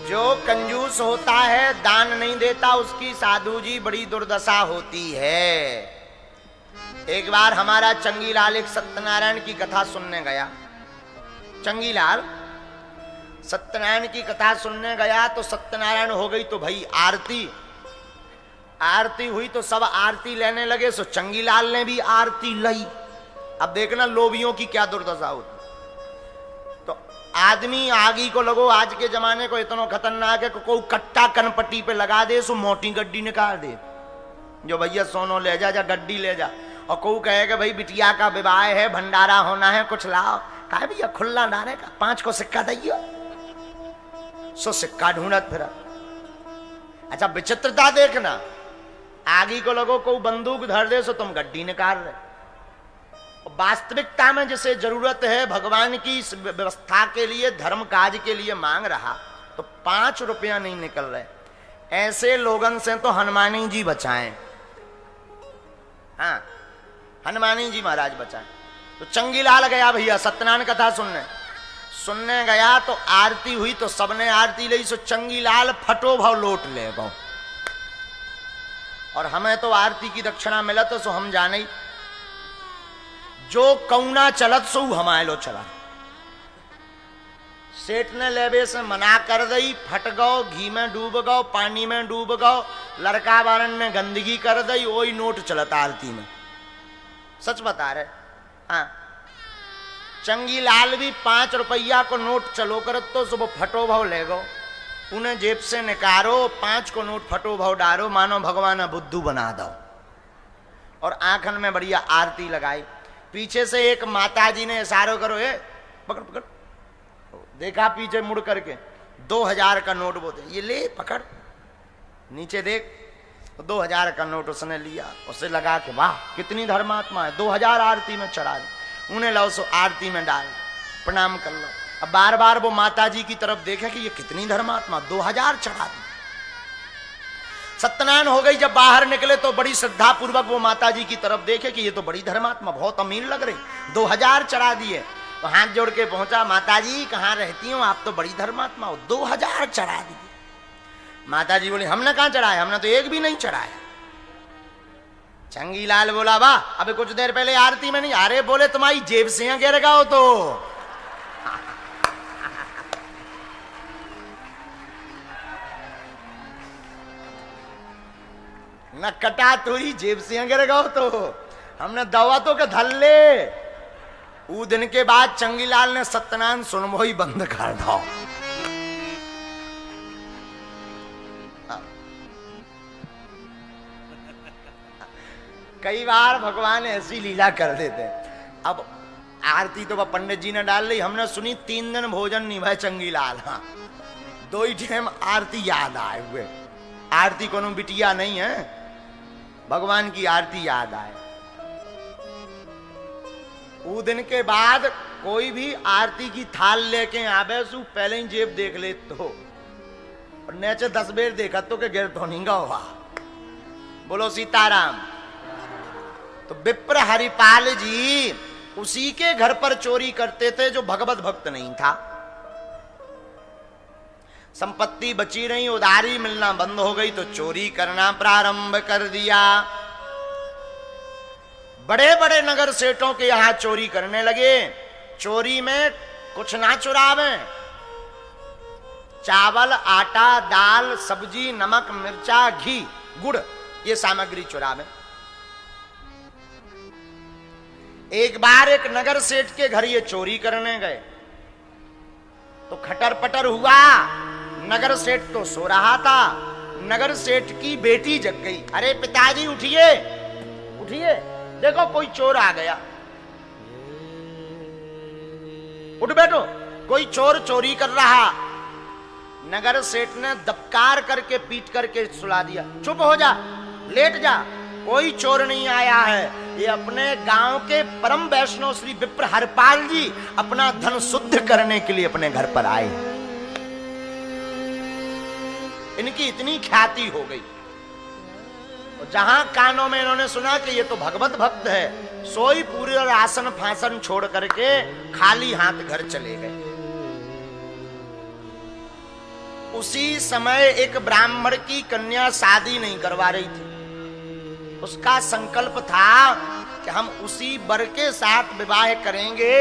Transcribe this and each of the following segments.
जो कंजूस होता है, दान नहीं देता, उसकी साधु जी बड़ी दुर्दशा होती है। एक बार हमारा चंगीलाल एक सत्यनारायण की कथा सुनने गया। चंगीलाल सत्यनारायण की कथा सुनने गया तो सत्यनारायण हो गई तो भाई आरती हुई तो सब आरती लेने लगे। सो चंगीलाल ने भी आरती ली। अब देखना लोभियों की क्या दुर्दशा होती। तो आदमी आगी को लगो, आज के जमाने को इतना खतरनाक है कि कोई कट्टा कनपट्टी पे लगा दे, सो मोटी गड्डी निकाल दे, जो भैया सोनो ले जा गड्डी ले जा। और कोई कहे कि भाई बिटिया का विवाह है, भंडारा होना है, कुछ लाओ। कहा भैया खुल्ला डाले का 5 को सिक्का दियो। सो सिक्का ढूंढत फिर। अच्छा विचित्रता देखना, आगी को लगो कोई बंदूक धर दे, सो तुम गड्डी निकाल रहे। वास्तविकता में जिसे जरूरत है भगवान की व्यवस्था के लिए, धर्म काज के लिए मांग रहा, तो 5 रुपया नहीं निकल रहे। ऐसे लोगन से तो हनुमानी जी बचाएं। हाँ, हनुमानी जी महाराज बचाएं। तो चंगीलाल गया भैया सत्यनारायण कथा सुनने गया तो आरती हुई तो सबने आरती ली। सो चंगीलाल फटो भाव लोट ले गो। और हमें तो आरती की दक्षिणा मिलत, सो हम जाने जो कौना चलत सो हमारे लो चला। सेठ ने लेबे से मना कर दई, फट गो, घी में डूब गो, पानी में डूब गो, लड़का बारन ने गंदगी कर दई, वही नोट चलता आरती में। सच बता रहे। हाँ, चंगीलाल भी 5 रुपया को नोट चलो करत तो सुबह फटो भाव ले गो। उन्हें जेब से निकारो, 5 को नोट फटो भाव डारो, मानो भगवान बुद्धू बना दो। और आंखन में बढ़िया आरती लगाई। पीछे से एक माता जी ने इशारो करो, ए पकड़ पकड़। देखा पीछे मुड़ करके 2000 का नोट बोलते, ये ले पकड़, नीचे देख। 2000 का नोट उसने लिया, उसे लगा कि वाह कितनी धर्मात्मा है, 2000 आरती में चढ़ा दी। उन्हें लाओ सो आरती में डाल, प्रणाम कर लो। अब बार बार वो माता जी की तरफ देखे कि ये कितनी धर्मात्मा, 2000 चढ़ा दी। सत्यनारायण हो गई। जब बाहर निकले तो बड़ी श्रद्धा पूर्वक वो माता जी की तरफ देखे कि ये तो बड़ी धर्मात्मा, बहुत अमीर लग रही, 2000 चढ़ा दिए। तो हाथ जोड़ के पहुंचा, माता जी कहाँ रहती हो, आप तो बड़ी धर्मात्मा हो, 2000 चढ़ा दिए। माता जी बोली हमने कहाँ चढ़ाया, हमने तो एक भी नहीं चढ़ाया। चंगीलाल बोला वाह, अभी कुछ देर पहले आरती में नहीं। अरे बोले तुम्हारी जेब से गिर गया हो तो। न कटा तुरी जेब से गिर गया हो तो हमने दवा तो के धल ले। उ दिन के बाद चंगीलाल ने सत्यनारायण सुनमो ही बंद कर दो। कई बार भगवान ऐसी लीला कर देते। अब आरती तो पंडित जी ने डाल ली, हमने सुनी 3 दिन भोजन नहीं भाई चंगीलाल। हाँ, 2 ही टाइम आरती याद आए हुए। आरती कोनो बिटिया नहीं है, भगवान की आरती याद आए। वो दिन के बाद कोई भी आरती की थाल लेके आवे सु पहले ही जेब देख ले तो, और नीचे 10 बेर देखा तो के गिर तो नहीं हुआ। बोलो सीताराम। तो विप्र हरिपाल जी उसी के घर पर चोरी करते थे जो भगवत भक्त नहीं था। संपत्ति बची नहीं, उधारी मिलना बंद हो गई तो चोरी करना प्रारंभ कर दिया। बड़े बड़े नगर सेठों के यहां चोरी करने लगे। चोरी में कुछ ना चुरावे, चावल, आटा, दाल, सब्जी, नमक, मिर्चा, घी, गुड़, ये सामग्री चुरावे। एक बार एक नगर सेठ के घर ये चोरी करने गए तो खटर पटर हुआ। नगर सेठ तो सो रहा था। नगर सेठ की बेटी जग गई। अरे पिताजी उठिए उठिए, देखो कोई चोर आ गया। उठ बैठो, कोई चोर चोरी कर रहा। नगर सेठ ने दबकार करके पीट करके सुला दिया। चुप हो जा, लेट जा, कोई चोर नहीं आया है। ये अपने गांव के परम वैष्णव श्री विप्र हरपाल जी अपना धन शुद्ध करने के लिए अपने घर पर आए। इनकी इतनी ख्याति हो गई। जहां कानों में इन्होंने सुना कि ये तो भगवत भक्त है, सोई पूरे आसन फासन छोड़ करके खाली हाथ घर चले गए। उसी समय एक ब्राह्मण की कन्या शादी नहीं करवा रही थी। उसका संकल्प था कि हम उसी वर के साथ विवाह करेंगे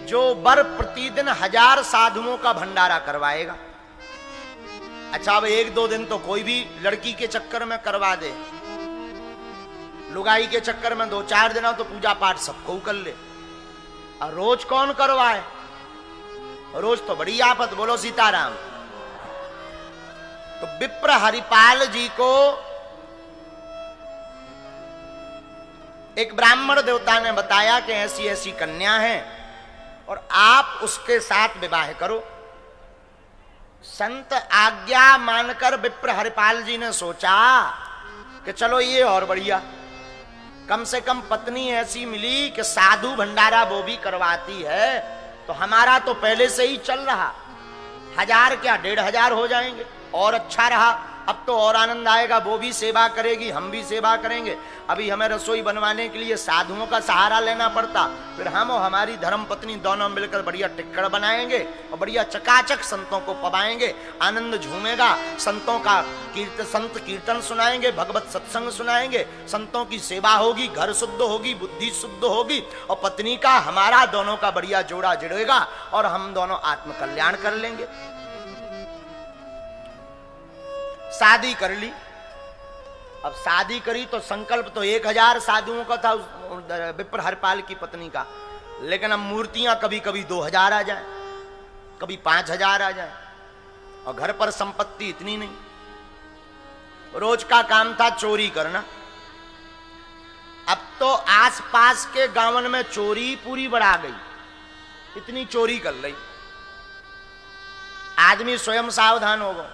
जो वर प्रतिदिन 1000 साधुओं का भंडारा करवाएगा। अच्छा, अब 1-2 दिन तो कोई भी लड़की के चक्कर में करवा दे, लुगाई के चक्कर में 2-4 दिन तो पूजा पाठ सबको कर ले, और रोज कौन करवाए? रोज तो बड़ी आफत। बोलो सीताराम। तो विप्र हरिपाल जी को एक ब्राह्मण देवता ने बताया कि ऐसी ऐसी कन्या है और आप उसके साथ विवाह करो। संत आज्ञा मानकर विप्र हरिपाल जी ने सोचा कि चलो ये और बढ़िया, कम से कम पत्नी ऐसी मिली कि साधु भंडारा वो भी करवाती है, तो हमारा तो पहले से ही चल रहा, 1000 क्या 1500 हो जाएंगे, और अच्छा रहा। अब तो और आनंद आएगा, वो भी सेवा करेगी, हम भी सेवा करेंगे। अभी हमें रसोई बनवाने के लिए साधुओं का सहारा लेना पड़ता, फिर हम और हमारी धर्म पत्नी दोनों मिलकर बढ़िया टिक्कड़ बनाएंगे और बढ़िया चकाचक संतों को पवाएंगे, आनंद झूमेगा। संतों का संत कीर्तन सुनाएंगे, भगवत सत्संग सुनाएंगे, संतों की सेवा होगी, घर शुद्ध होगी, बुद्धि शुद्ध होगी, और पत्नी का हमारा दोनों का बढ़िया जोड़ा जुड़ेगा और हम दोनों आत्मकल्याण कर लेंगे। शादी कर ली। अब शादी करी तो संकल्प तो 1000 साधुओं का था विप्र हरिपाल की पत्नी का, लेकिन अब मूर्तियां कभी कभी 2000 आ जाए, कभी 5000 आ जाए, और घर पर संपत्ति इतनी नहीं। रोज का काम था चोरी करना। अब तो आसपास के गांवन में चोरी पूरी बढ़ा गई, इतनी चोरी कर ली। आदमी स्वयं सावधान हो गया।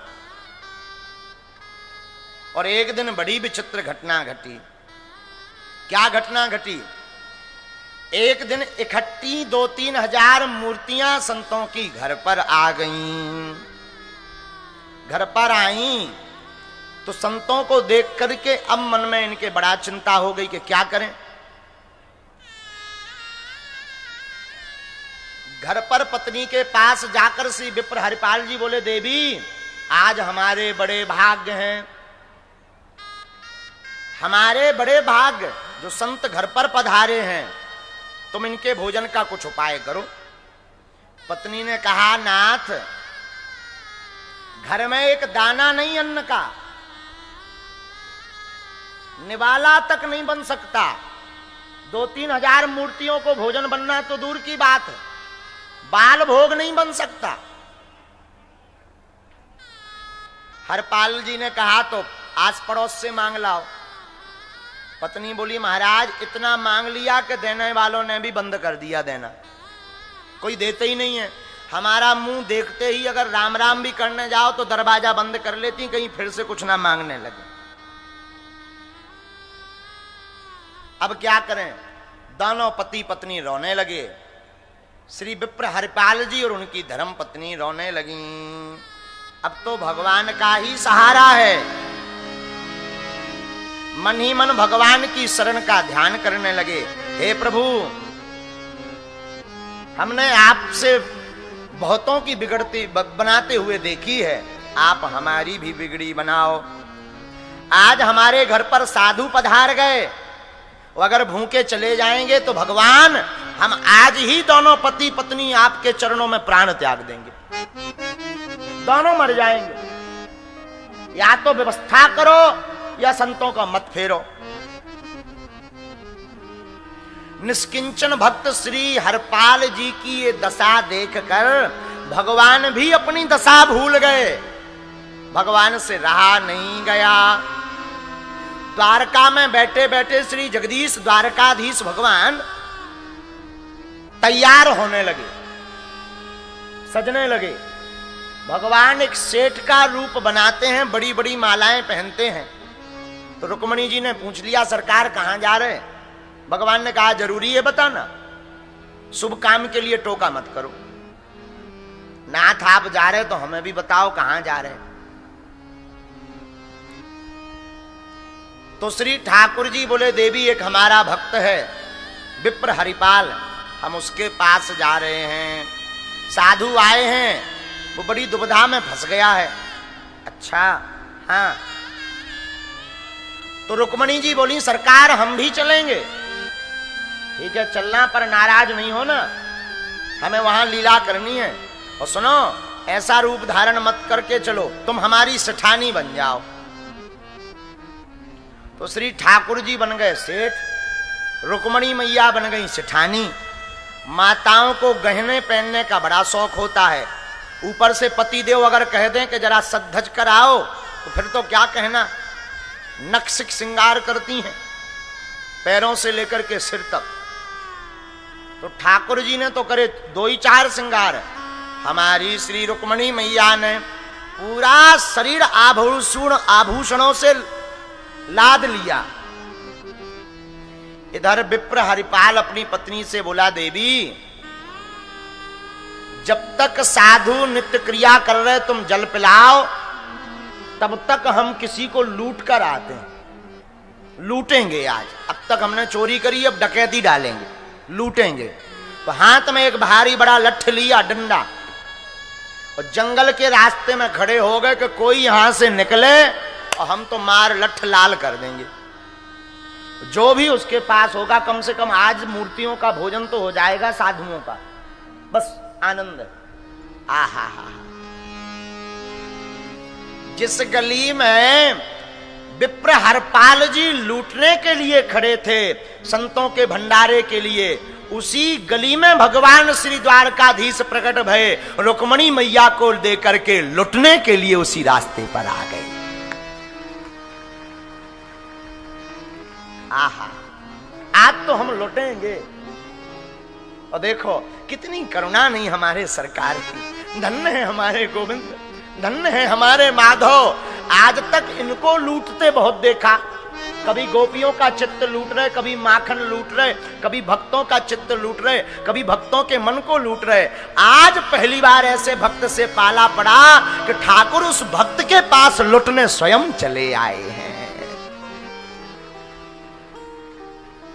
और एक दिन बड़ी विचित्र घटना घटी। क्या घटना घटी? एक दिन इकट्ठी 2-3 हजार मूर्तियां संतों की घर पर आ गईं। घर पर आई तो संतों को देख करके अब मन में इनके बड़ा चिंता हो गई कि क्या करें। घर पर पत्नी के पास जाकर श्री विप्र हरिपाल जी बोले, देवी आज हमारे बड़े भाग्य हैं, हमारे बड़े भाग्य जो संत घर पर पधारे हैं, तुम इनके भोजन का कुछ उपाय करो। पत्नी ने कहा, नाथ घर में एक दाना नहीं अन्न का, निवाला तक नहीं बन सकता। 2-3 हजार मूर्तियों को भोजन बनना तो दूर की बात है, बाल भोग नहीं बन सकता। हरपाल जी ने कहा तो आस पड़ोस से मांग लाओ। पत्नी बोली, महाराज इतना मांग लिया कि देने वालों ने भी बंद कर दिया देना, कोई देते ही नहीं है। हमारा मुंह देखते ही अगर राम राम भी करने जाओ तो दरवाजा बंद कर लेती, कहीं फिर से कुछ ना मांगने लगे। अब क्या करें? दोनों पति पत्नी रोने लगे। श्री विप्र हरिपाल जी और उनकी धर्म पत्नी रोने लगी। अब तो भगवान का ही सहारा है। मन ही मन भगवान की शरण का ध्यान करने लगे। हे प्रभु, हमने आपसे बहुतों की बिगड़ती बनाते हुए देखी है, आप हमारी भी बिगड़ी बनाओ। आज हमारे घर पर साधु पधार गए, अगर भूखे चले जाएंगे तो भगवान हम आज ही दोनों पति पत्नी आपके चरणों में प्राण त्याग देंगे, दोनों मर जाएंगे। या तो व्यवस्था करो या संतों का मत फेरो। निष्किंचन भक्त श्री हरपाल जी की ये दशा देखकर भगवान भी अपनी दशा भूल गए। भगवान से रहा नहीं गया। द्वारका में बैठे बैठे श्री जगदीश द्वारकाधीश भगवान तैयार होने लगे, सजने लगे। भगवान एक सेठ का रूप बनाते हैं, बड़ी बड़ी मालाएं पहनते हैं। तो रुक्मणी जी ने पूछ लिया, सरकार कहां जा रहे? भगवान ने कहा, जरूरी है बताना, शुभ काम के लिए टोका मत करो। नाथ आप जा रहे तो हमें भी बताओ कहां जा रहे। तो श्री ठाकुर जी बोले, देवी एक हमारा भक्त है विप्र हरिपाल, हम उसके पास जा रहे हैं। साधु आए हैं, वो बड़ी दुविधा में फंस गया है, अच्छा हाँ। तो रुक्मणी जी बोली सरकार हम भी चलेंगे। ठीक है चलना, पर नाराज नहीं हो ना, हमें वहां लीला करनी है। और सुनो, ऐसा रूप धारण मत करके चलो, तुम हमारी सेठानी बन जाओ। तो श्री ठाकुर जी बन गए सेठ, रुक्मणी मैया बन गई सेठानी। माताओं को गहने पहनने का बड़ा शौक होता है, ऊपर से पतिदेव अगर कह दें कि जरा सज धज कर आओ तो फिर तो क्या कहना, नक्सिक श्रृंगार करती हैं पैरों से लेकर के सिर तक। तो ठाकुर जी ने तो करे 2-4 श्रृंगार, हमारी श्री रुक्मणी मैया ने पूरा शरीर आभूषणों से लाद लिया। इधर विप्र हरिपाल अपनी पत्नी से बोला, देवी जब तक साधु नित्य क्रिया कर रहे तुम जल पिलाओ, तब तक हम किसी को लूट कर आते हैं, लूटेंगे आज। अब तक हमने चोरी करी, अब डकैती डालेंगे, लूटेंगे। तो हाथ में एक भारी बड़ा लठ लिया, डंडा, और जंगल के रास्ते में खड़े हो गए कि कोई यहां से निकले और हम तो मार लठ लाल कर देंगे। जो भी उसके पास होगा, कम से कम आज मूर्तियों का भोजन तो हो जाएगा, साधुओं का, बस आनंद। आहा हा। जिस गली में विप्र हरपाल जी लूटने के लिए खड़े थे, संतों के भंडारे के लिए, उसी गली में भगवान श्री द्वारकाधीश प्रकट भये, रुक्मणी मैया को देकर के लुटने के लिए उसी रास्ते पर आ गए। आहा, आज तो हम लुटेंगे। और देखो कितनी करुणा नहीं हमारे सरकार की। धन्य है हमारे गोविंद, धन्य है हमारे माधव। आज तक इनको लूटते बहुत देखा, कभी गोपियों का चित्त लूट रहे, कभी माखन लूट रहे, कभी भक्तों का चित्त लूट रहे, कभी भक्तों के मन को लूट रहे। आज पहली बार ऐसे भक्त से पाला पड़ा कि ठाकुर उस भक्त के पास लुटने स्वयं चले आए हैं।